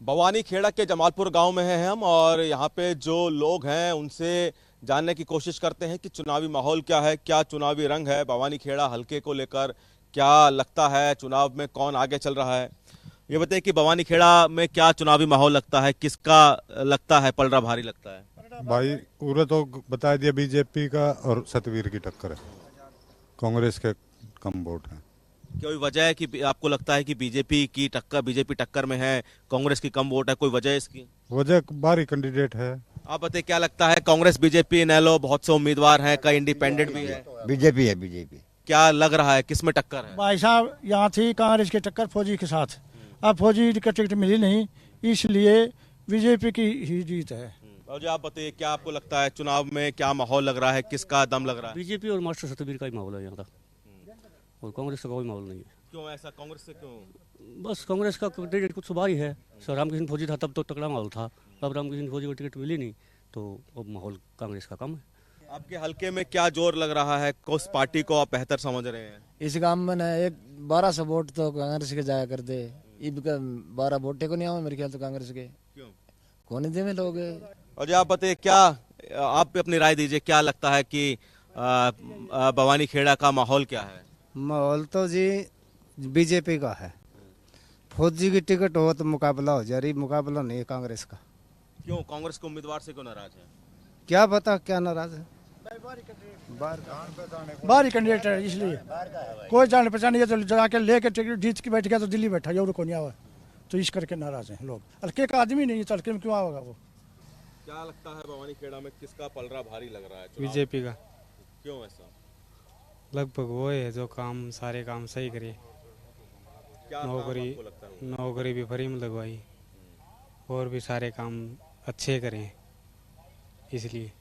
भवानी खेड़ा के जमालपुर गांव में हैं हम और यहाँ पे जो लोग हैं उनसे जानने की कोशिश करते हैं कि चुनावी माहौल क्या है, क्या चुनावी रंग है भवानी खेड़ा हलके को लेकर, क्या लगता है चुनाव में कौन आगे चल रहा है। ये बताइए कि भवानी खेड़ा में क्या चुनावी माहौल लगता है, किसका लगता है पलड़ा भारी लगता है। भाई पूरा तो बता दिया, बीजेपी का और सतवीर की टक्कर है, कांग्रेस के कम वोट है। कोई वजह है कि आपको लगता है कि बीजेपी टक्कर में है, कांग्रेस की कम वोट है, कोई वजह है इसकी? वजह बाहरी कैंडिडेट है। आप बताइए क्या लगता है, कांग्रेस बीजेपी इनेलो बहुत से उम्मीदवार हैं, कई इंडिपेंडेंट भी है। बीजेपी है, बीजेपी। क्या लग रहा है किस में टक्कर है? भाई साहब यहाँ थी कांग्रेस की टक्कर फौजी के साथ, अब फौजी की टिकट मिली नहीं, इसलिए बीजेपी की ही जीत है। और जो आप बताइए क्या आपको लगता है चुनाव में क्या माहौल लग रहा है, किसका दम लग रहा है? बीजेपी और मास्टर सतबीर का ही माहौल है यहाँ का, और कांग्रेस का कोई माहौल नहीं है। क्यों ऐसा, कांग्रेस से क्यों? बस कांग्रेस का कैंडिडेट कुछ सुधार ही है। सर रामकृष्ण फौजी था तब तो तगड़ा माहौल था, अब रामकृष्ण फौजी को टिकट मिली नहीं तो अब माहौल कांग्रेस का कम है। आपके हलके में क्या जोर लग रहा है, किस पार्टी को आप बेहतर समझ रहे हैं? इस गांव में ना एक 1200 वोट तो कांग्रेस के जाया कर दे, इब का 12 वोटे को नहीं आवे मेरे ख्याल तो कांग्रेस के। क्यों? कौन दे में लोग। और जो आप बताइए क्या आप भी अपनी राय दीजिए, क्या लगता है कि भवानी खेड़ा का माहौल क्या है? माहौल तो जी बीजेपी का है, फौजी की टिकट हो तो मुकाबला हो जा रही, मुकाबला नहीं है कांग्रेस का। क्यों कांग्रेस के उम्मीदवार से क्यों नाराज है? क्या पता क्या नाराज है। बाहरी कैंडिडेट है इसलिए कोई जान पहचान नहीं है, तो जाके लेके टिकट जीत के बैठ गया तो दिल्ली बैठा और को नहीं आवा, तो इस करके नाराज हैं लोग। हल्के का आदमी नहीं है तो हल्के में क्यों आवेगा वो। क्या लगता है भवानी खेड़ा में किसका पलड़ा भारी लग रहा है? बीजेपी का। क्यों ऐसा? लगभग वो है जो काम सारे काम सही करे, क्या नौकरी आपको लगता है? नौकरी भी फ्री में लगवाई और भी सारे काम अच्छे करें, इसलिए।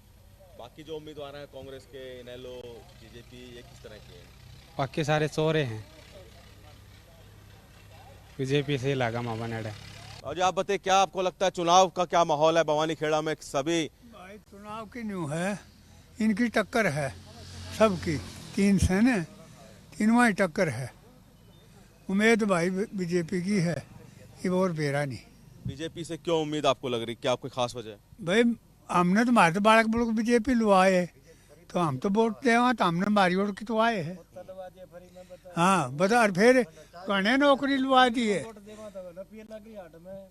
बाकी जो उम्मीदवार हैं कांग्रेस के, इनेलो, बीजेपी, ये किस तरह के हैं? बाकी सारे चोरे हैं, बीजेपी से लगा माँ बनेड़ा। और जो आप बताइए क्या आपको लगता है चुनाव का क्या माहौल है भवानी खेड़ा में? सभी भाई चुनाव की न्यू है, इनकी टक्कर है सबकी, तीन सेने तीनों ही टक्कर है। उम्मीद भाई बीजेपी की है, ये और बेरा नहीं। बीजेपी से क्यों उम्मीद आपको लग रही, क्या कोई खास वजह है? भाई हमने तो मारे तो बालक लोग बीजेपी लुआए, तो हम तो वोट दे तो हमने मारी वोट की तो आए है। हाँ बता, और फिर कने नौकरी लुआ दी है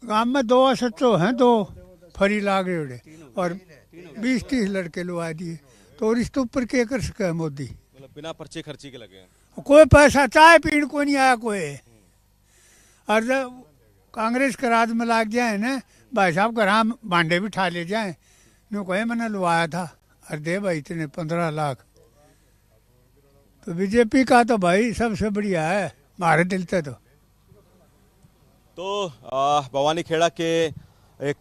गाँव में, 2 असत्तो हैं, 2 फरी लाग रहे और 20-30 लड़के लुआ दिए, तो और इसके ऊपर क्या कर सके मोदी? मतलब बिना पर्चे खर्ची के लगे हैं। कोई पैसा चाय पीने को नहीं आया कोई। और जब कांग्रेस के राज में लग जाए ना भाई साहब, घर भांडे भी ठा ले जाए, नो कहे मैंने लुआया था, और दे भाई इतने 15 लाख। तो बीजेपी का तो भाई सबसे बढ़िया है हमारे दिल से। तो भवानी खेड़ा के एक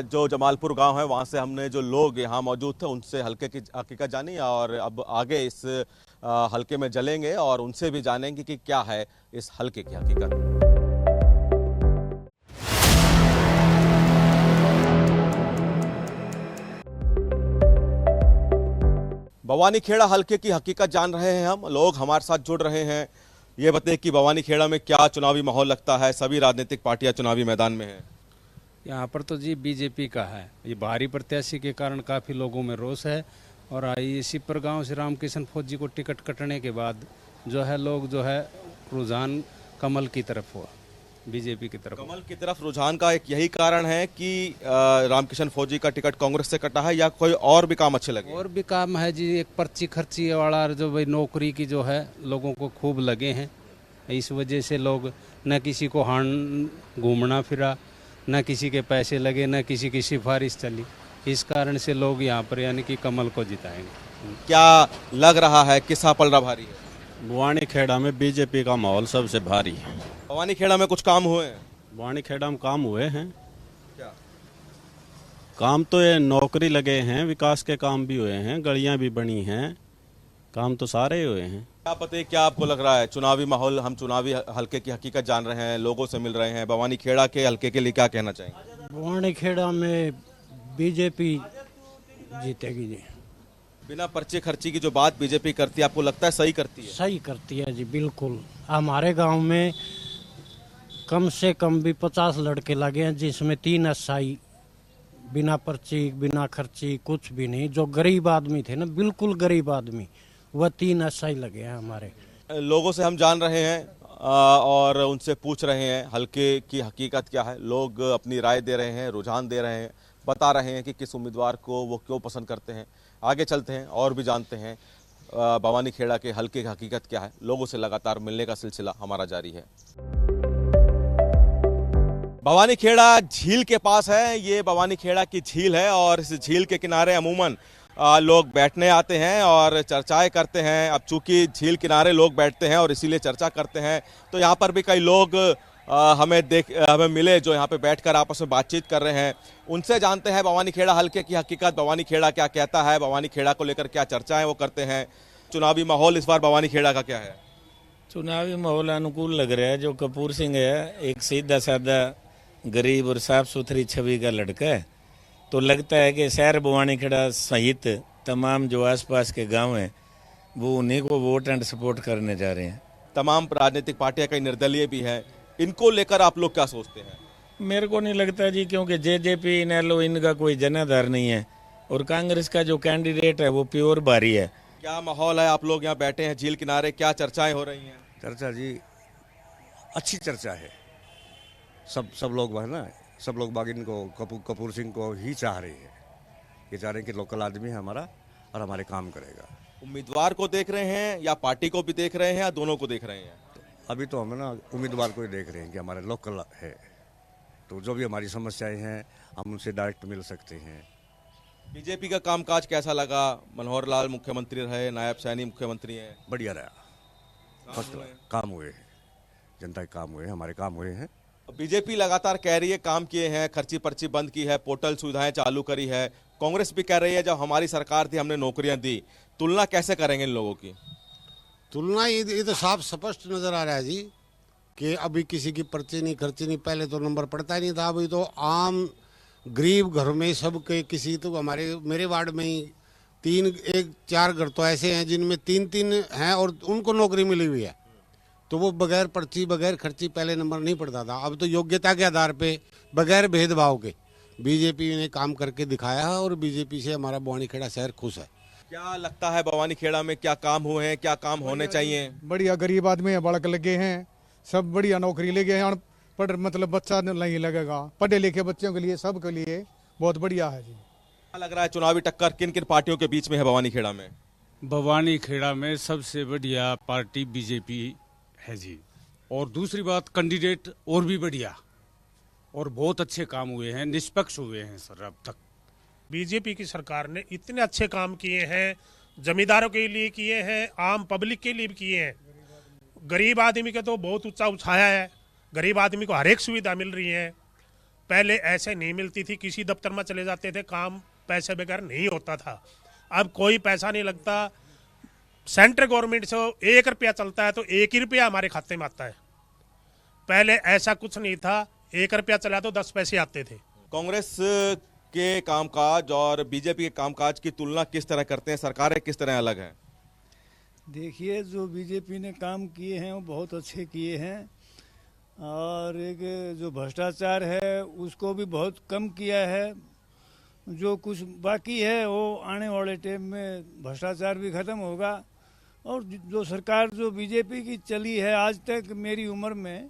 जो जमालपुर गांव है वहां से हमने जो लोग यहाँ मौजूद थे उनसे हल्के की हकीकत जानी, और अब आगे इस हल्के में जलेंगे और उनसे भी जानेंगे कि क्या है इस हल्के की हकीकत। भवानी खेड़ा हल्के की हकीकत जान रहे हैं हम, लोग हमारे साथ जुड़ रहे हैं। ये बताइए कि भवानी खेड़ा में क्या चुनावी माहौल लगता है? सभी राजनीतिक पार्टियां चुनावी मैदान में हैं। यहाँ पर तो जी बीजेपी का है, ये भारी प्रत्याशी के कारण काफ़ी लोगों में रोष है। और इसी पर गांव से रामकृष्ण फौजी को टिकट कटने के बाद जो है लोग जो है रुझान कमल की तरफ हुआ, बीजेपी की तरफ। कमल की तरफ रुझान का एक यही कारण है कि रामकृष्ण फौजी का टिकट कांग्रेस से कटा है, या कोई और भी काम अच्छे लगे? और भी काम है जी, एक पर्ची खर्ची वाला जो भाई नौकरी की जो है लोगों को खूब लगे हैं, इस वजह से लोग न किसी को हान घूमना फिरा, न किसी के पैसे लगे, न किसी की सिफारिश चली, इस कारण से लोग यहाँ पर यानी कि कमल को जिताएंगे। क्या लग रहा है किस पलड़ा भारी है? भवानी खेड़ा में बीजेपी का माहौल सबसे भारी है। भवानी खेड़ा में कुछ काम हुए हैं? भवानी खेड़ा में काम हुए हैं। क्या काम? तो ये नौकरी लगे हैं, विकास के काम भी हुए हैं, गलियां भी बनी हैं, काम तो सारे ही हुए हैं। क्या पता है क्या आपको लग रहा है चुनावी माहौल? हम चुनावी हल्के की हकीकत जान रहे हैं, लोगों से मिल रहे हैं, भवानी खेड़ा के हल्के के लिए क्या कहना चाहेंगे? भवानी खेड़ा में बीजेपी जीतेगी जी। बिना पर्चे खर्ची की जो बात बीजेपी करती है, आपको लगता है सही करती है? सही करती है जी, बिल्कुल। हमारे गांव में कम से कम भी 50 लड़के लगे हैं, जिसमें 3 एसआई, बिना पर्ची बिना खर्ची कुछ भी नहीं। जो गरीब आदमी थे ना, बिल्कुल गरीब आदमी, वह 3 एसआई लगे हैं हमारे। लोगों से हम जान रहे हैं और उनसे पूछ रहे हैं हल्के की हकीकत क्या है। लोग अपनी राय दे रहे हैं, रुझान दे रहे हैं, बता रहे हैं कि किस उम्मीदवार को वो क्यों पसंद करते हैं। आगे चलते हैं और भी जानते हैं भवानी खेड़ा के हल्के की हकीकत क्या है। लोगों से लगातार मिलने का सिलसिला हमारा जारी है। भवानी खेड़ा झील के पास है। ये भवानी खेड़ा की झील है और इस झील के किनारे अमूमन लोग बैठने आते हैं और चर्चाएं करते हैं। अब चूंकि झील किनारे लोग बैठते हैं और इसीलिए चर्चा करते हैं, तो यहाँ पर भी कई लोग हमें मिले जो यहाँ पे बैठकर आपस में बातचीत कर रहे हैं। उनसे जानते हैं भवानी खेड़ा हल्के की हकीकत, भवानी खेड़ा क्या कहता है, भवानी खेड़ा को लेकर क्या चर्चाएं वो करते हैं। चुनावी माहौल इस बार भवानी खेड़ा का क्या है? चुनावी माहौल अनुकूल लग रहा है। जो कपूर सिंह है, एक सीधा साधा गरीब और साफ सुथरी छवि का लड़का है, तो लगता है कि शहर भवानी खेड़ा सहित तमाम जो आसपास के गांव हैं वो उन्हीं को वोट एंड सपोर्ट करने जा रहे हैं। तमाम राजनीतिक पार्टियां, कई निर्दलीय भी हैं, इनको लेकर आप लोग क्या सोचते हैं? मेरे को नहीं लगता जी, क्योंकि जेजेपी इनेलो इनका कोई जनाधार नहीं है और कांग्रेस का जो कैंडिडेट है वो प्योर बारी है। क्या माहौल है? आप लोग यहाँ बैठे हैं झील किनारे, क्या चर्चाएं हो रही हैं? चर्चा जी अच्छी चर्चा है। सब लोग है ना, सब लोग बाग इनको कपूर सिंह को ही चाह रहे हैं। ये चाह रहे हैं कि लोकल आदमी है हमारा और हमारे काम करेगा। उम्मीदवार को देख रहे हैं या पार्टी को भी देख रहे हैं या दोनों को देख रहे हैं? अभी तो हम ना उम्मीदवार को ही देख रहे हैं कि हमारे लोकल है, तो जो भी हमारी समस्याएं हैं हम उनसे डायरेक्ट मिल सकते हैं। बीजेपी का कामकाज कैसा लगा? मनोहर लाल मुख्यमंत्री रहे, नायब सैनी मुख्यमंत्री हैं। बढ़िया रहा, फर्स्ट काम हुए हैं, जनता के काम हुए हैं, हमारे काम हुए हैं। बीजेपी लगातार कह रही है काम किए हैं, खर्ची पर्ची बंद की है, पोर्टल सुविधाएं चालू करी है। कांग्रेस भी कह रही है जब हमारी सरकार थी हमने नौकरियां दी। तुलना कैसे करेंगे इन लोगों की? तुलना ये तो साफ स्पष्ट नजर आ रहा है जी कि अभी किसी की पर्ची नहीं, खर्ची नहीं। पहले तो नंबर पड़ता ही नहीं था, अभी तो आम गरीब घरों में सबके किसी, तो मेरे वार्ड में ही 4 घर तो ऐसे हैं जिनमें 3 हैं और उनको नौकरी मिली हुई है। तो वो बगैर पर्ची बगैर खर्ची पहले नंबर नहीं पड़ता था, अब तो योग्यता के आधार पे बगैर भेदभाव के बीजेपी ने काम करके दिखाया है और बीजेपी से हमारा भवानी खेड़ा शहर खुश है। क्या लगता है भवानी खेड़ा में क्या काम हुए हैं, क्या काम होने चाहिए? बढ़िया गरीब आदमी है, बालक लगे हैं, सब बढ़िया नौकरी लगे हैं। पढ़ मतलब बच्चा नहीं लगेगा, पढ़े लिखे बच्चों के लिए, सबके लिए बहुत बढ़िया है जी। क्या लग रहा है चुनावी टक्कर किन किन पार्टियों के बीच में है भवानी खेड़ा में? भवानी खेड़ा में सबसे बढ़िया पार्टी बीजेपी है जी। और दूसरी बात, कैंडिडेट और भी बढ़िया और बहुत अच्छे काम हुए हैं, निष्पक्ष हुए हैं सर। अब तक बीजेपी की सरकार ने इतने अच्छे काम किए हैं, जमींदारों के लिए किए हैं, आम पब्लिक के लिए भी किए हैं। गरीब आदमी के तो बहुत ऊंचा उठाया है, गरीब आदमी को हर एक सुविधा मिल रही है। पहले ऐसे नहीं मिलती थी, किसी दफ्तर में चले जाते थे, काम पैसे बगैर नहीं होता था। अब कोई पैसा नहीं लगता। सेंट्रल गवर्नमेंट से 1 रुपया चलता है तो 1 ही रुपया हमारे खाते में आता है। पहले ऐसा कुछ नहीं था, 1 रुपया चला तो 10 पैसे आते थे। कांग्रेस के कामकाज और बीजेपी के कामकाज की तुलना किस तरह करते हैं? सरकारें किस तरह अलग हैं? देखिए, जो बीजेपी ने काम किए हैं वो बहुत अच्छे किए हैं और एक जो भ्रष्टाचार है उसको भी बहुत कम किया है। जो कुछ बाकी है वो आने वाले टाइम में भ्रष्टाचार भी खत्म होगा। और जो सरकार जो बीजेपी की चली है आज तक, मेरी उम्र में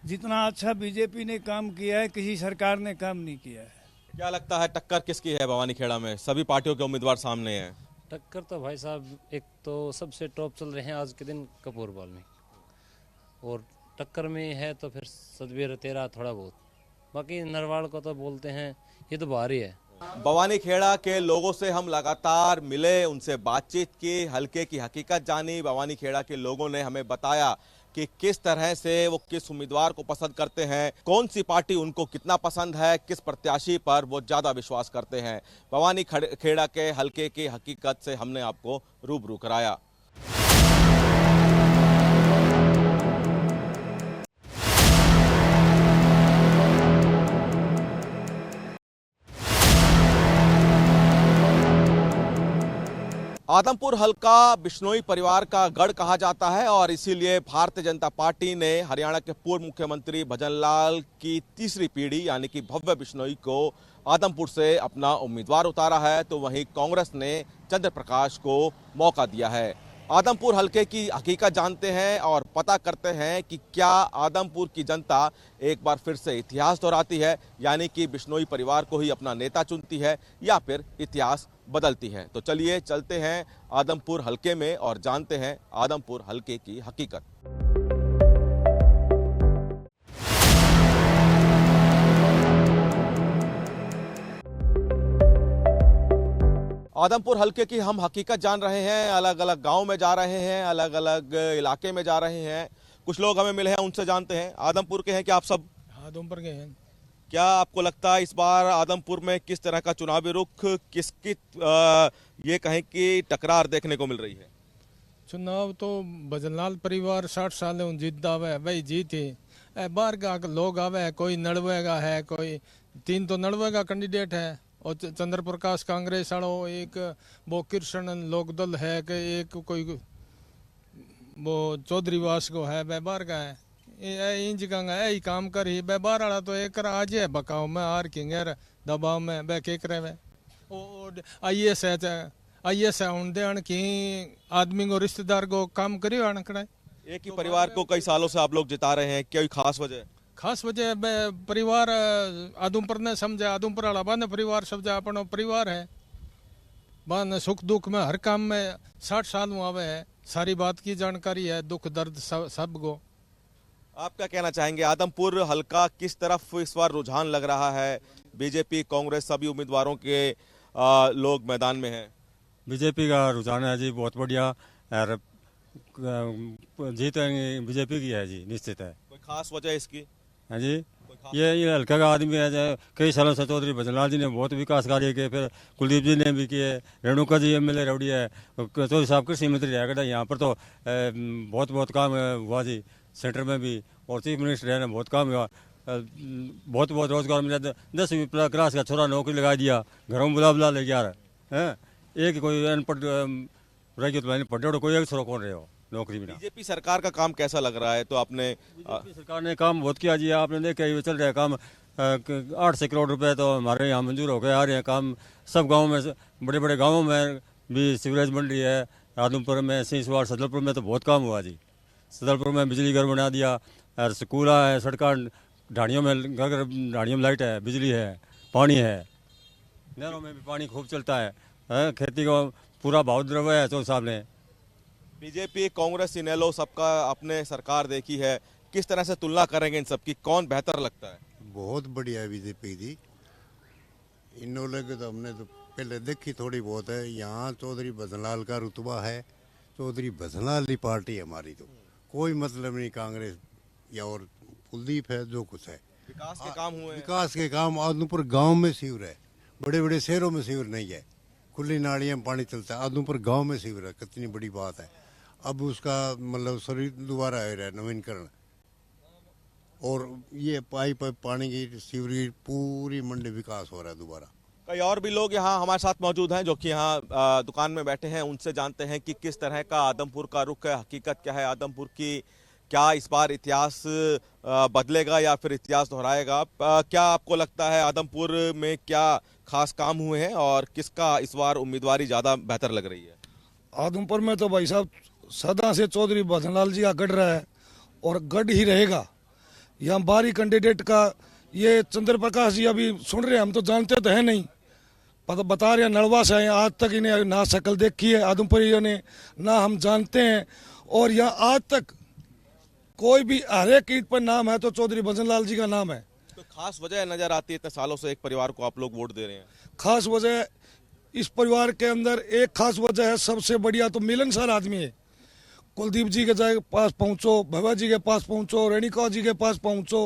जितना अच्छा बीजेपी ने काम किया है किसी सरकार ने काम नहीं किया है। क्या लगता है टक्कर किसकी है भवानी खेड़ा में? सभी पार्टियों के उम्मीदवार सामने हैं। टक्कर तो भाई साहब एक तो सबसे टॉप चल रहे हैं आज के दिन कपूर वाल्मीकि, और टक्कर में है तो फिर सतबीर तेरा थोड़ा बहुत, बाकी नरवाड़ को तो बोलते हैं ये तो भारी है। भवानी खेड़ा के लोगों से हम लगातार मिले, उनसे बातचीत की, हल्के की हकीकत जानी। भवानी खेड़ा के लोगों ने हमें बताया कि किस तरह से वो किस उम्मीदवार को पसंद करते हैं, कौन सी पार्टी उनको कितना पसंद है, किस प्रत्याशी पर वो ज़्यादा विश्वास करते हैं। भवानी खेड़ा के हल्के की हकीकत से हमने आपको रूबरू कराया। आदमपुर हल्का बिश्नोई परिवार का गढ़ कहा जाता है और इसीलिए भारतीय जनता पार्टी ने हरियाणा के पूर्व मुख्यमंत्री भजनलाल की तीसरी पीढ़ी यानी कि भव्य बिश्नोई को आदमपुर से अपना उम्मीदवार उतारा है, तो वहीं कांग्रेस ने चंद्र प्रकाश को मौका दिया है। आदमपुर हल्के की हकीकत जानते हैं और पता करते हैं कि क्या आदमपुर की जनता एक बार फिर से इतिहास दोहराती है, यानी कि बिश्नोई परिवार को ही अपना नेता चुनती है या फिर इतिहास बदलती है। तो चलिए चलते हैं आदमपुर हल्के में और जानते हैं आदमपुर हल्के की हकीकत। आदमपुर हल्के की हम हकीकत जान रहे हैं, अलग अलग गांव में जा रहे हैं, अलग अलग इलाके में जा रहे हैं। कुछ लोग हमें मिले हैं, उनसे जानते हैं। आदमपुर के हैं क्या आप सब? आदमपुर के हैं। क्या आपको लगता है इस बार आदमपुर में किस तरह का चुनावी रुख, किसकी ये कहें कि टकरार देखने को मिल रही है? चुनाव तो भजनलाल परिवार 60 साल जीत आवे भाई जीते बाहर का लोग आवे, कोई नड़वेगा है, कोई 3 तो नड़वेगा कैंडिडेट है और चंद्र प्रकाश कांग्रेस वालों, एक वो कृष्ण लोकदल है कि एक कोई वो चौधरी वास को है, बाहर का है। इंज का यही काम कर ही बाहर वाला तो एक आज है बकाव में आर किंगर दबाव में बह के करे में आईएएस है उन की आदमी को रिश्तेदार को काम करियो आनकड़ा। एक ही परिवार को कई सालों से आप लोग जिता रहे हैं, कोई खास वजह? खास वजह परिवार आदमपुर ने समझे, आदमपुर वाला बाने परिवार समझा अपनो परिवार है, बाने सुख दुख में हर काम में 60 साल आवे है, सारी बात की जानकारी है, दुख दर्द सब को। आप क्या कहना चाहेंगे, आदमपुर हल्का किस तरफ इस बार रुझान लग रहा है? बीजेपी कांग्रेस सभी उम्मीदवारों के लोग मैदान में हैं। बीजेपी का रुझान है जी, बहुत बढ़िया, और जीत बीजेपी की है जी, निश्चित है। कोई खास वजह इसकी? हाँ जी, ये हल्का का आदमी है, कई सालों से चौधरी भजनलाल जी ने बहुत विकास कार्य किए, फिर कुलदीप जी ने भी किए, रेणुका जी एमएलए रौड़ी है, चौधरी साहब कृषि मंत्री रह गए, यहाँ पर तो बहुत काम हुआ जी, सेंटर में भी, और चीफ मिनिस्टर है, बहुत काम हुआ, बहुत रोजगार मिला। 10वीं क्लास का छोरा नौकरी लगा दिया, घरों में बुला ले गया है, एक कोई अनपढ़ रह गया तो पढ़े कोई एक छोरा कौन रहे हो नौकरी में। बीजेपी सरकार का काम कैसा लग रहा है? तो आपने सरकार ने काम बहुत किया जी, आपने देखा ये चल रहा है काम, 800 करोड़ रुपए तो हमारे यहाँ मंजूर हो गए आ रहे हैं। काम सब गाँव में, बड़े बड़े गाँवों में भी सीवरेज बन रही है, आदमपुर में, सिंसवाड़, सदलपुर में तो बहुत काम हुआ जी। सदलपुर में बिजली घर बना दिया, और स्कूल है, सड़क, ढाणियों में घर घर ढाणियों में लाइट है, बिजली है, पानी है, नहरों में भी पानी खूब चलता है, खेती को पूरा भाव द्रव्य है चौधरी साहब ने। बीजेपी कांग्रेस इनेलो सबका अपने सरकार देखी है, किस तरह से तुलना करेंगे इन सबकी, कौन बेहतर लगता है? बहुत बढ़िया है बीजेपी जी। इनेलो के तो हमने तो पहले देखी थोड़ी बहुत है, यहाँ चौधरी भजनलाल का रुतबा है, चौधरी भजनलाल की पार्टी हमारी, तो कोई मतलब नहीं कांग्रेस या और कुलदीप है, जो कुछ है। विकास के काम हुए, विकास के काम आदमपुर गांव में सीवर है, बड़े बड़े शहरों में सीवर नहीं है, खुली नालियां में पानी चलता है, आदमपुर गांव में सीवर है, कितनी बड़ी बात है। अब उसका मतलब शरीर दोबारा हो रहा है, नवीनकरण, और ये पाइप पानी की सीवरेज पूरी मंडी विकास हो रहा है दोबारा। कई और भी लोग यहाँ हमारे साथ मौजूद हैं जो कि यहाँ दुकान में बैठे हैं, उनसे जानते हैं कि किस तरह का आदमपुर का रुख है, हकीकत क्या है आदमपुर की, क्या इस बार इतिहास बदलेगा या फिर इतिहास दोहराएगा? क्या आपको लगता है आदमपुर में क्या खास काम हुए हैं और किसका इस बार उम्मीदवारी ज़्यादा बेहतर लग रही है? आदमपुर में तो भाई साहब सदा से चौधरी भजनलाल जी का गढ़ रहा है और गढ़ ही रहेगा। यहाँ बाहरी कैंडिडेट का ये चंद्र प्रकाश जी अभी सुन रहे हैं, हम तो जानते तो है नहीं, पता बता रहे हैं नलवा से, आज तक इन्हें ना शक्ल देखी है आदमपुरियों ने, ना हम जानते हैं, और यहाँ आज तक कोई भी हर एक ईंट पर नाम है तो चौधरी भजनलाल जी का नाम है। तो खास वजह नजर आती है, इतने सालों से एक परिवार को आप लोग वोट दे रहे हैं? खास वजह इस परिवार के अंदर एक खास वजह है, सबसे बढ़िया तो मिलनसार आदमी है। कुलदीप जी के पास पहुंचो, भैया जी के पास पहुंचो, रेणुका जी के पास पहुंचो,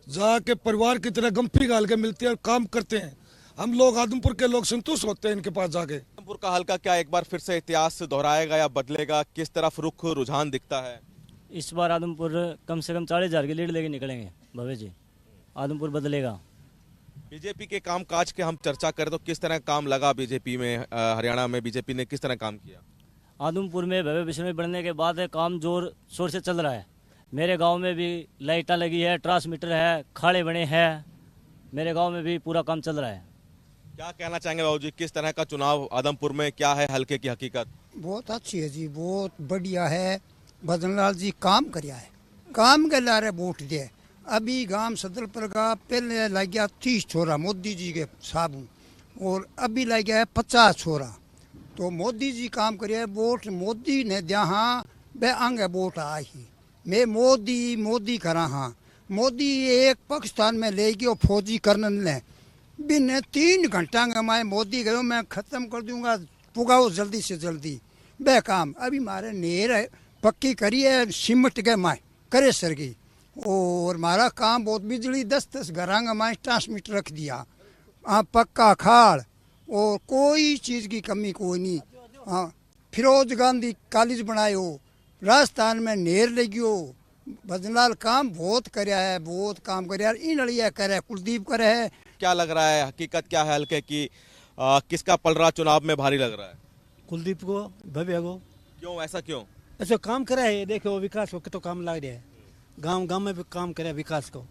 जाके परिवार की तरह गंफी गाल के मिलते हैं और काम करते हैं। हम लोग आदमपुर के लोग संतुष्ट होते हैं इनके पास जाके। आदमपुर का हल्का क्या एक बार फिर से इतिहास दोहराएगा या बदलेगा? किस तरफ रुख रुझान दिखता है? इस बार आदमपुर कम से कम 40,000 की लीड लेके निकलेंगे भव्य जी, आदमपुर बदलेगा। बीजेपी के काम काज के हम चर्चा करें तो किस तरह काम लगा बीजेपी में, हरियाणा में बीजेपी ने किस तरह काम किया? आदमपुर में भव्य विश्वविद्यालय बनने के बाद काम जोर शोर से चल रहा है। मेरे गांव में भी लाइटें लगी है, ट्रांसमीटर है, खाड़े बने हैं, मेरे गांव में भी पूरा काम चल रहा है। क्या कहना चाहेंगे बाबू जी, किस तरह का चुनाव आदमपुर में, क्या है हल्के की हकीकत? बहुत अच्छी है जी, बहुत बढ़िया है। भजनलाल जी काम कराया है, काम के लारे वोट दिए। अभी गांव सदलपुर का पहले लग गया 30 छोरा मोदी जी के साबू, और अभी लग गया है 50 छोरा। तो मोदी जी काम करे, वोट मोदी ने दिया हाँ, बे आगे वोट आई। मैं मोदी करा हाँ। मोदी एक पाकिस्तान में ले गयो फौजी कर्नल ने, बिन 3 घंटा के मैं मोदी गयो मैं खत्म कर दूंगा, पुगाओ जल्दी से जल्दी बे काम। अभी मारे नेर पक्की करी है, सिमट के मैं करे सरगी, और मारा काम बहुत बिजली 10-10 घरां का मैं ट्रांसमीटर रख दिया, पक्का खाड़, और कोई चीज़ की कमी कोई नहीं। हाँ, फिरोज गांधी कॉलेज बनायो, राजस्थान में नेर लगियो। भजनलाल काम बहुत कराया है, बहुत काम कराया। इन लड़िया करे, कुलदीप करे है। क्या लग रहा है, हकीकत क्या है हल्के की, किसका पलड़ा चुनाव में भारी लग रहा है? कुलदीप को, भव्य को। क्यों, ऐसा क्यों? ऐसा काम करा है, देखो विकास को कितना काम लग रहा है। गांव में भी काम करे विकास को,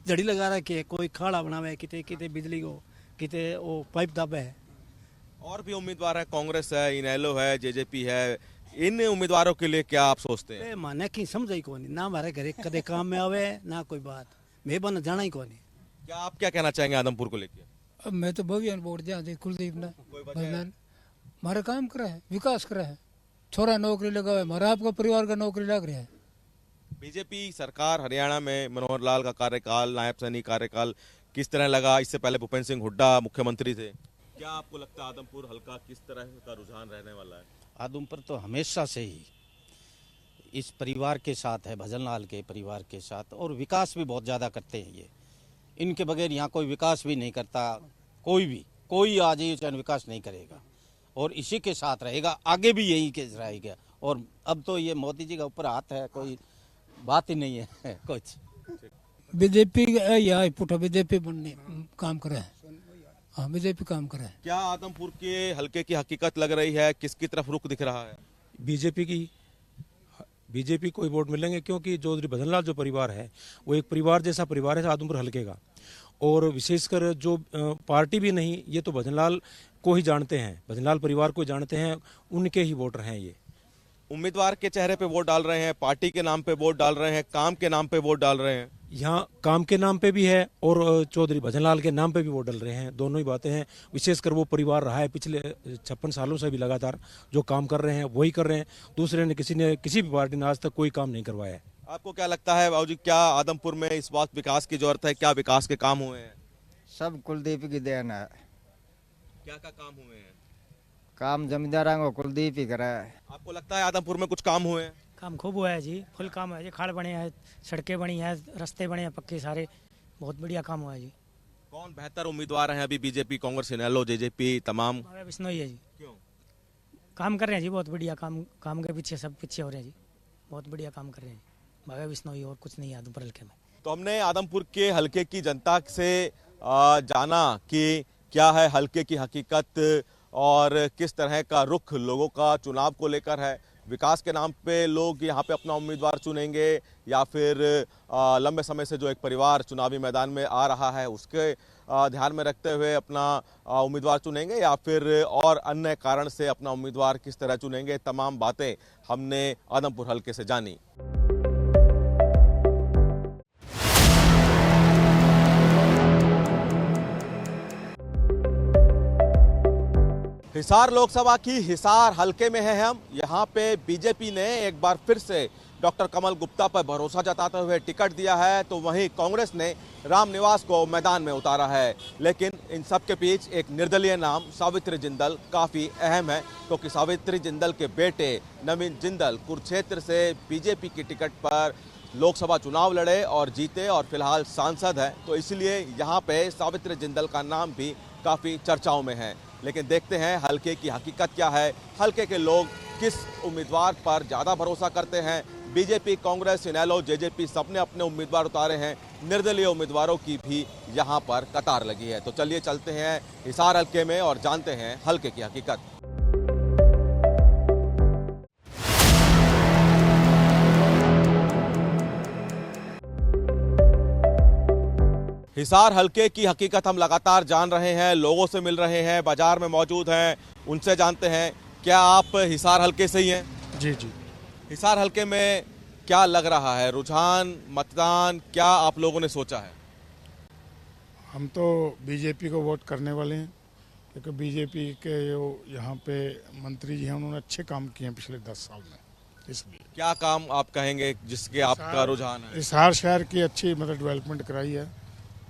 जड़ी लगा रहा है, कोई खाड़ा बनावे, किते बिजली को, किते वो पाइप दाबे है। और भी उम्मीदवार है, कांग्रेस है, इनेलो है, जेजेपी है, इन उम्मीदवारों के लिए क्या आप सोचते हैं? माने की समझ ही कौन, ना हमारे घरे कदे काम में आवे ना कोई बात, मैं बन जाना ही कौन। क्या आप क्या कहना चाहेंगे आदमपुर को लेकर? अब मैं तो भव्य वोट दिया कुलदीप ने, हमारा काम करा है, विकास करा है, छोरा नौकरी लगा है, हमारा आपका परिवार का नौकरी लग रहा है। बीजेपी सरकार हरियाणा में मनोहर लाल का कार्यकाल, नायब सैनी कार्यकाल किस तरह लगा? इससे पहले भूपेंद्र सिंह हुड्डा मुख्यमंत्री थे। क्या आपको लगता है आदमपुर हल्का किस तरह का रुझान रहने वाला है? आदमपुर तो हमेशा से ही इस परिवार के साथ है, भजनलाल के परिवार के साथ, और विकास भी बहुत ज़्यादा करते हैं ये। इनके बगैर यहाँ कोई विकास भी नहीं करता, कोई आज ही विकास नहीं करेगा, और इसी के साथ रहेगा, आगे भी यही के रहेगा। और अब तो ये मोदी जी का ऊपर हाथ है, कोई बात ही नहीं है कुछ। बीजेपी या पुटा बीजेपी बनने काम करे है, हाँ बीजेपी काम करे है। क्या आदमपुर के हल्के की हकीकत लग रही है, किसकी तरफ रुख दिख रहा है? बीजेपी को ही वोट मिलेंगे, क्योंकि चौधरी भजनलाल जो परिवार है वो एक परिवार जैसा परिवार है आदमपुर हल्के का, और विशेषकर जो पार्टी भी नहीं, ये तो भजनलाल को ही जानते हैं, भजनलाल परिवार को जानते हैं, उनके ही वोटर हैं ये। उम्मीदवार के चेहरे पे वोट डाल रहे हैं, पार्टी के नाम पे वोट डाल रहे हैं, काम के नाम पे वोट डाल रहे हैं। यहाँ काम के नाम पे भी है और चौधरी भजनलाल के नाम पे भी वोट डाल रहे हैं, दोनों ही बातें हैं। विशेषकर वो परिवार रहा है पिछले 56 सालों से भी लगातार जो काम कर रहे हैं वही कर रहे हैं, दूसरे ने किसी भी पार्टी ने आज तक कोई काम नहीं करवाया है। आपको क्या लगता है बाबूजी, क्या आदमपुर में इस वक्त विकास की जरूरत है? क्या विकास के काम हुए हैं? सब कुलदीप की देन है। क्या काम हुए हैं? काम जमींदारों को कुलदीप ही करा है। आपको लगता है आदमपुर में कुछ काम हुए हैं? काम खूब हुआ है जी, फुल काम है जी, खाड़ बने हैं, सड़कें बनी हैं, रास्ते बने हैं पक्के सारे, बहुत बढ़िया काम हुआ है जी। कौन बेहतर उम्मीदवार हैं अभी? बीजेपी, कांग्रेस, इनेलो, जेजेपी, तमाम? बिश्नोई है जी। क्यों? काम कर रहे हैं जी, बहुत बढ़िया काम के पीछे सब पीछे हो रहे हैं जी, बहुत बढ़िया काम कर रहे हैं भव्य बिश्नोई, और कुछ नहीं है आदमपुर हल्के में। तो हमने आदमपुर के हल्के की जनता से जाना कि क्या है हल्के की हकीकत और किस तरह का रुख लोगों का चुनाव को लेकर है। विकास के नाम पे लोग यहाँ पे अपना उम्मीदवार चुनेंगे, या फिर लंबे समय से जो एक परिवार चुनावी मैदान में आ रहा है उसके ध्यान में रखते हुए अपना उम्मीदवार चुनेंगे, या फिर और अन्य कारण से अपना उम्मीदवार किस तरह चुनेंगे, तमाम बातें हमने आदमपुर हल्के से जानी। हिसार लोकसभा की हिसार हल्के में है हम। यहाँ पे बीजेपी ने एक बार फिर से डॉक्टर कमल गुप्ता पर भरोसा जताते हुए टिकट दिया है, तो वहीं कांग्रेस ने रामनिवास को मैदान में उतारा है। लेकिन इन सब के बीच एक निर्दलीय नाम सावित्री जिंदल काफ़ी अहम है, क्योंकि सावित्री जिंदल के बेटे नवीन जिंदल कुरुक्षेत्र से बीजेपी की टिकट पर लोकसभा चुनाव लड़े और जीते, और फिलहाल सांसद हैं, तो इसलिए यहाँ पे सावित्री जिंदल का नाम भी काफ़ी चर्चाओं में है। लेकिन देखते हैं हल्के की हकीकत क्या है, हल्के के लोग किस उम्मीदवार पर ज़्यादा भरोसा करते हैं। बीजेपी, कांग्रेस, इनेलो, जेजेपी सबने अपने उम्मीदवार उतारे हैं, निर्दलीय उम्मीदवारों की भी यहां पर कतार लगी है। तो चलिए चलते हैं हिसार हल्के में और जानते हैं हल्के की हकीकत। हिसार हल्के की हकीकत हम लगातार जान रहे हैं, लोगों से मिल रहे हैं, बाजार में मौजूद हैं, उनसे जानते हैं। क्या आप हिसार हल्के से ही हैं? जी जी। हिसार हल्के में क्या लग रहा है, रुझान, मतदान, क्या आप लोगों ने सोचा है? हम तो बीजेपी को वोट करने वाले हैं, क्योंकि बीजेपी के जो यहाँ पे मंत्री जी हैं उन्होंने अच्छे काम किए हैं पिछले 10 साल में, इसलिए। क्या काम आप कहेंगे जिसके आपका रुझान है? हिसार शहर की अच्छी मतलब डेवलपमेंट कराई है,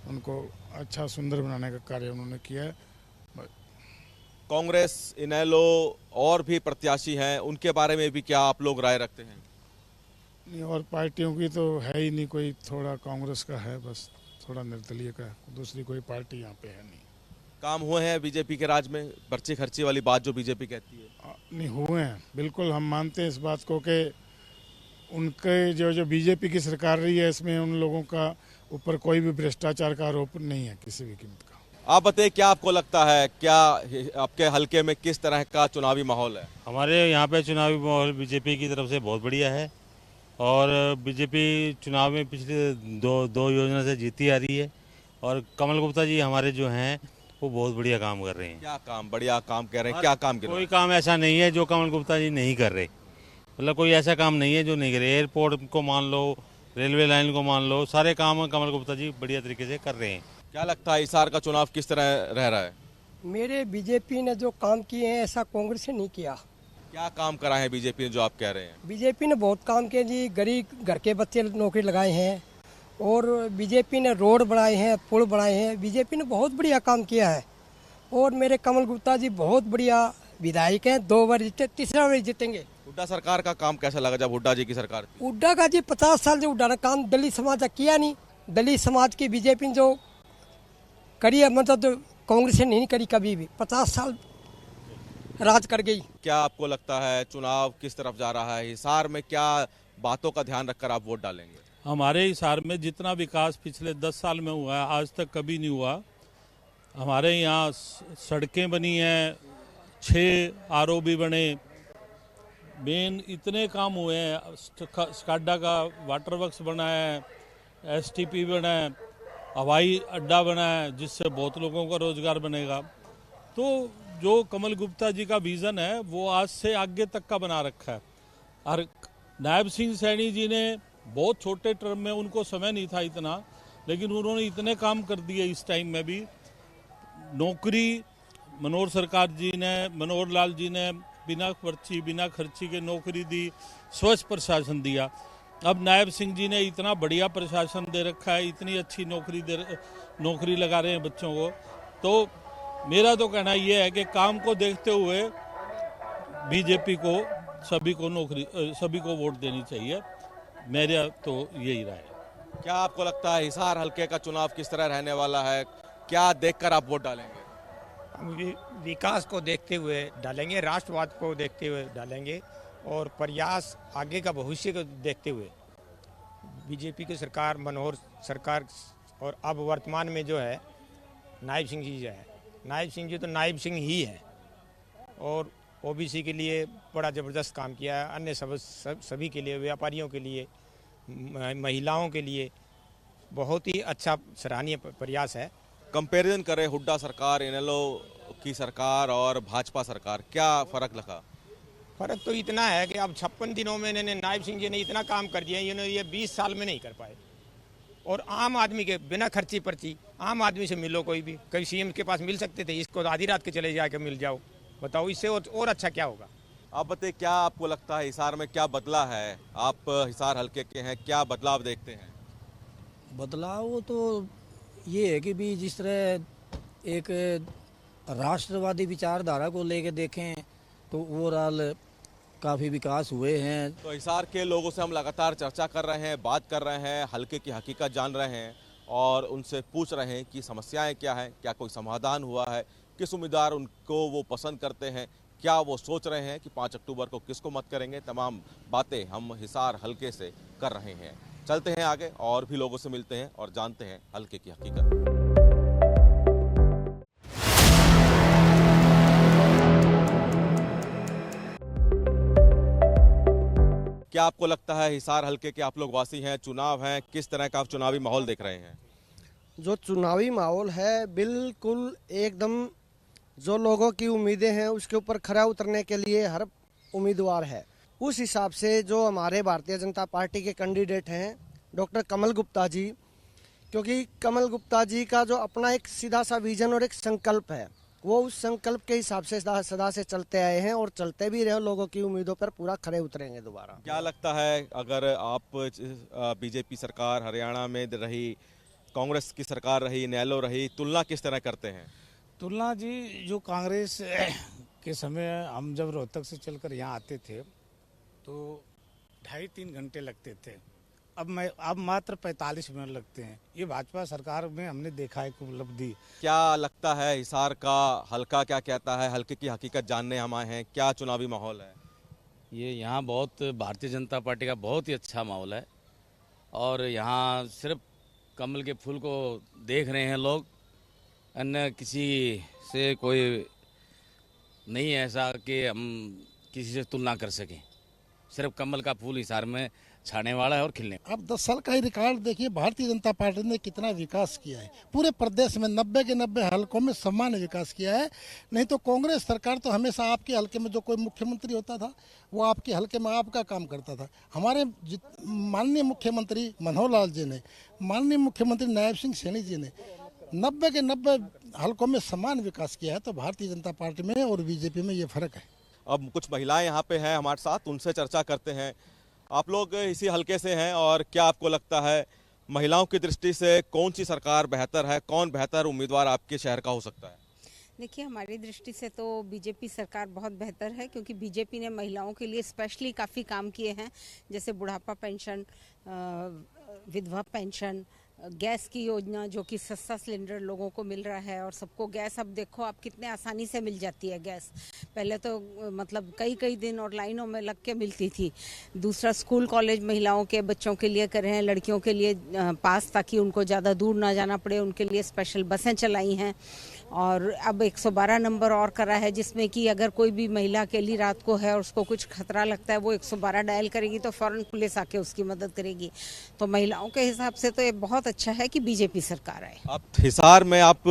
उनको अच्छा सुंदर बनाने का कार्य उन्होंने किया है। कांग्रेस, इनेलो और भी प्रत्याशी हैं, उनके बारे में भी क्या आप लोग राय रखते हैं? नहीं, और पार्टियों की तो है ही नहीं कोई, थोड़ा कांग्रेस का है बस, थोड़ा निर्दलीय का है, दूसरी कोई पार्टी यहाँ पे है नहीं। काम हुए हैं बीजेपी के राज में? पर्ची खर्ची वाली बात जो बीजेपी कहती है। नहीं हुए हैं, बिल्कुल हम मानते हैं इस बात को कि उनके जो बीजेपी की सरकार रही है इसमें उन लोगों का ऊपर कोई भी भ्रष्टाचार का आरोप नहीं है किसी भी कीमत का। आप बताइए, क्या आपको लगता है, क्या आपके हल्के में किस तरह का चुनावी माहौल है? हमारे यहाँ पे चुनावी माहौल बीजेपी की तरफ से बहुत बढ़िया है और बीजेपी चुनाव में पिछले दो योजना से जीती आ रही है और कमल गुप्ता जी हमारे जो हैं वो बहुत बढ़िया काम कर रहे हैं। क्या काम बढ़िया काम कह रहे हैं? क्या काम कर रहे हैं? कोई काम ऐसा नहीं है जो कमल गुप्ता जी नहीं कर रहे, मतलब कोई ऐसा काम नहीं है जो नहीं कर रहे। एयरपोर्ट को मान लो, रेलवे लाइन को मान लो, सारे काम कमल गुप्ता जी बढ़िया तरीके से कर रहे हैं। क्या लगता है हिसार का चुनाव किस तरह रह रहा है? मेरे बीजेपी ने जो काम किए हैं ऐसा कांग्रेस ने नहीं किया। क्या काम करा है बीजेपी ने जो आप कह रहे हैं? बीजेपी ने बहुत काम किए जी, गरीब घर के बच्चे नौकरी लगाए हैं और बीजेपी ने रोड बनाए हैं, पुल बनाए हैं, बीजेपी ने बहुत बढ़िया काम किया है। और मेरे कमल गुप्ता जी बहुत बढ़िया विधायक हैं, 2 बार जीते, तीसरा बार जीतेंगे। हुड्डा सरकार का काम कैसा लगा जब हुड्डा जी की सरकार थी? हुड्डा का जी 50 साल जो हुड्डा ने काम दलित समाज का किया नहीं, दलित समाज की बीजेपी ने जो करी है मतलब तो कांग्रेस ने नहीं करी कभी भी, 50 साल राज कर गई। क्या आपको लगता है चुनाव किस तरफ जा रहा है? हिसार में क्या बातों का ध्यान रखकर आप वोट डालेंगे? हमारे हिसार में जितना विकास पिछले 10 साल में हुआ है आज तक कभी नहीं हुआ। हमारे यहाँ सड़कें बनी हैं, 6 ROB बने, मेन इतने काम हुए हैं। स्काडा का वाटर वर्क्स बना है, STP बना है, हवाई अड्डा बना है जिससे बहुत लोगों का रोजगार बनेगा। तो जो कमल गुप्ता जी का विज़न है वो आज से आगे तक का बना रखा है। और नायब सिंह सैनी जी ने बहुत छोटे टर्म में, उनको समय नहीं था इतना, लेकिन उन्होंने इतने काम कर दिए इस टाइम में भी। नौकरी मनोहर लाल जी ने बिना पर्ची बिना खर्ची के नौकरी दी, स्वच्छ प्रशासन दिया। अब नायब सिंह जी ने इतना बढ़िया प्रशासन दे रखा है, इतनी अच्छी नौकरी लगा रहे हैं बच्चों को। तो मेरा तो कहना यह है कि काम को देखते हुए बीजेपी को सभी को वोट देनी चाहिए, मेरा तो यही राय है। क्या आपको लगता है हिसार हल्के का चुनाव किस तरह रहने वाला है? क्या देखकर आप वोट डालेंगे? विकास को देखते हुए डालेंगे, राष्ट्रवाद को देखते हुए डालेंगे और प्रयास आगे का भविष्य को देखते हुए। बीजेपी की सरकार, मनोहर सरकार और अब वर्तमान में जो है नायब सिंह जी जो है, नायब सिंह जी तो नायब सिंह ही है और OBC के लिए बड़ा ज़बरदस्त काम किया है, अन्य सभी के लिए, व्यापारियों के लिए, महिलाओं के लिए बहुत ही अच्छा सराहनीय प्रयास है। कंपैरिजन करें हुड्डा सरकार, इनेलो की सरकार और भाजपा सरकार, क्या फ़र्क लगा? फ़र्क तो इतना है कि अब 56 दिनों में इन्होंने, नायब सिंह जी ने इतना काम कर दिया, इन्होंने ये 20 साल में नहीं कर पाए। और आम आदमी के बिना खर्ची पर्ची, आम आदमी से मिलो, कोई भी कभी CM के पास मिल सकते थे, इसको आधी रात के चले जाके मिल जाओ, बताओ इससे और अच्छा क्या होगा? आप बताइए, क्या आपको लगता है हिसार में क्या बदला है? आप हिसार हल्के के हैं, क्या बदलाव देखते हैं? बदलाव तो ये है कि भी जिस तरह एक राष्ट्रवादी विचारधारा को लेके देखें तो ओवरऑल काफ़ी विकास हुए हैं। तो हिसार के लोगों से हम लगातार चर्चा कर रहे हैं, बात कर रहे हैं, हल्के की हकीकत जान रहे हैं और उनसे पूछ रहे हैं कि समस्याएं क्या हैं, क्या कोई समाधान हुआ है, किस उम्मीदवार उनको वो पसंद करते हैं, क्या वो सोच रहे हैं कि 5 अक्टूबर को किसको मत करेंगे। तमाम बातें हम हिसार हल्के से कर रहे हैं। चलते हैं आगे और भी लोगों से मिलते हैं और जानते हैं हल्के की हकीकत। क्या आपको लगता है हिसार हल्के के आप लोग वासी हैं, चुनाव हैं, किस तरह का आप चुनावी माहौल देख रहे हैं? जो चुनावी माहौल है बिल्कुल एकदम जो लोगों की उम्मीदें हैं उसके ऊपर खरा उतरने के लिए हर उम्मीदवार है। उस हिसाब से जो हमारे भारतीय जनता पार्टी के कैंडिडेट हैं डॉक्टर कमल गुप्ता जी, क्योंकि कमल गुप्ता जी का जो अपना एक सीधा सा विजन और एक संकल्प है, वो उस संकल्प के हिसाब से सदा से चलते आए हैं और चलते भी रहे, लोगों की उम्मीदों पर पूरा खरे उतरेंगे दोबारा। क्या लगता है अगर आप बीजेपी सरकार हरियाणा में रही, कांग्रेस की सरकार रही, नेलो रही, तुलना किस तरह करते हैं? तुलना जी, जो कांग्रेस के समय हम जब रोहतक से चलकर यहाँ आते थे तो 2.5-3 घंटे लगते थे, अब मात्र 45 मिनट लगते हैं। ये भाजपा सरकार में हमने देखा है उपलब्धि। क्या लगता है हिसार का हल्का क्या कहता है? हल्के की हकीकत जानने हम आए हैं, क्या चुनावी माहौल है? ये यहाँ बहुत भारतीय जनता पार्टी का बहुत ही अच्छा माहौल है और यहाँ सिर्फ कमल के फूल को देख रहे हैं लोग, अन्य किसी से कोई नहीं है ऐसा कि हम किसी से तुलना कर सकें। सिर्फ कमल का फूल हिसार में छाने वाला है और खिलने। अब 10 साल का ही रिकॉर्ड देखिए, भारतीय जनता पार्टी ने कितना विकास किया है। पूरे प्रदेश में 90 के 90 हलकों में समान विकास किया है। नहीं तो कांग्रेस सरकार तो हमेशा आपके हलके में जो कोई मुख्यमंत्री होता था वो आपके हलके में आपका काम करता था। हमारे माननीय मुख्यमंत्री मनोहर लाल जी ने, माननीय मुख्यमंत्री नायब सिंह सैनी जी ने 90 के 90 हलकों में समान विकास किया है। तो भारतीय जनता पार्टी में और बीजेपी में ये फर्क है। अब कुछ महिलाएं यहाँ पे हैं हमारे साथ, उनसे चर्चा करते हैं। आप लोग इसी हलके से हैं और क्या आपको लगता है महिलाओं की दृष्टि से कौन सी सरकार बेहतर है, कौन बेहतर उम्मीदवार आपके शहर का हो सकता है? देखिए, हमारी दृष्टि से तो बीजेपी सरकार बहुत बेहतर है, क्योंकि बीजेपी ने महिलाओं के लिए स्पेशली काफ़ी काम किए हैं, जैसे बुढ़ापा पेंशन, विधवा पेंशन, गैस की योजना जो कि सस्ता सिलेंडर लोगों को मिल रहा है और सबको गैस, अब देखो आप कितने आसानी से मिल जाती है गैस। पहले तो मतलब कई दिन और लाइनों में लग के मिलती थी। दूसरा, स्कूल कॉलेज महिलाओं के बच्चों के लिए कर रहे हैं, लड़कियों के लिए पास, ताकि उनको ज़्यादा दूर ना जाना पड़े, उनके लिए स्पेशल बसें चलाई हैं। और अब 112 नंबर और करा है, जिसमें कि अगर कोई भी महिला अकेली रात को है और उसको कुछ खतरा लगता है, वो 112 डायल करेगी तो फौरन पुलिस आके उसकी मदद करेगी। तो महिलाओं के हिसाब से तो ये बहुत अच्छा है कि बीजेपी सरकार आए। आप हिसार में आप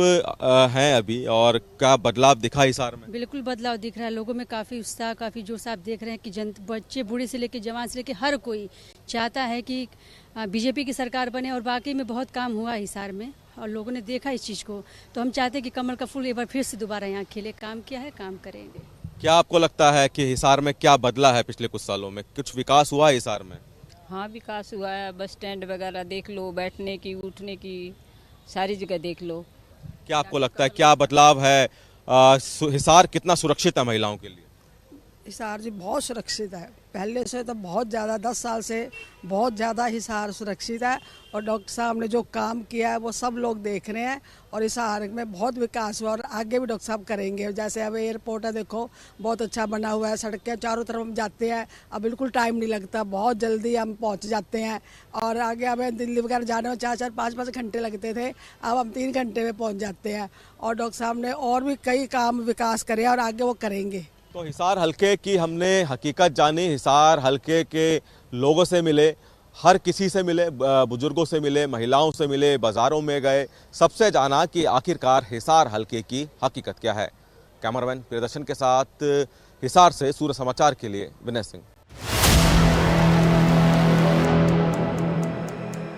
हैं अभी, और क्या बदलाव दिखा हिसार में? बिल्कुल बदलाव दिख रहा है, लोगों में काफ़ी उत्साह, काफ़ी जोश आप देख रहे हैं कि बच्चे बूढ़े से लेकर जवान से लेकर हर कोई चाहता है कि बीजेपी की सरकार बने। और वाकई में बहुत काम हुआ हिसार में और लोगों ने देखा इस चीज़ को, तो हम चाहते हैं कि कमल का फूल एक बार फिर से दोबारा यहाँ खिले। काम किया है, काम करेंगे। क्या आपको लगता है कि हिसार में क्या बदला है पिछले कुछ सालों में? कुछ विकास हुआ है हिसार में? हाँ, विकास हुआ है। बस स्टैंड वगैरह देख लो, बैठने की, उठने की, सारी जगह देख लो। क्या आपको लगता है क्या बदलाव है? हिसार कितना सुरक्षित है महिलाओं के लिए? हिसार जी बहुत सुरक्षित है, पहले से तो बहुत ज़्यादा, 10 साल से बहुत ज़्यादा हिसार सुरक्षित है। और डॉक्टर साहब ने जो काम किया है वो सब लोग देख रहे हैं और हिसार में बहुत विकास हुआ और आगे भी डॉक्टर साहब करेंगे। जैसे अब एयरपोर्ट है, देखो बहुत अच्छा बना हुआ है, सड़कें चारों तरफ हम जाते हैं, अब बिल्कुल टाइम नहीं लगता, बहुत जल्दी हम पहुंच जाते हैं। और आगे हमें दिल्ली वगैरह जाने में 4-4, 5-5 घंटे लगते थे, अब हम 3 घंटे में पहुँच जाते हैं। और डॉक्टर साहब ने और भी कई काम विकास करे और आगे वो करेंगे। तो हिसार हल्के की हमने हकीकत जानी, हिसार हल्के के लोगों से मिले, हर किसी से मिले, बुजुर्गों से मिले, महिलाओं से मिले, बाजारों में गए, सबसे जाना कि आखिरकार हिसार हल्के की हकीकत क्या है। कैमरामैन प्रियदर्शन के साथ हिसार से सूर्य समाचार के लिए विनय सिंह।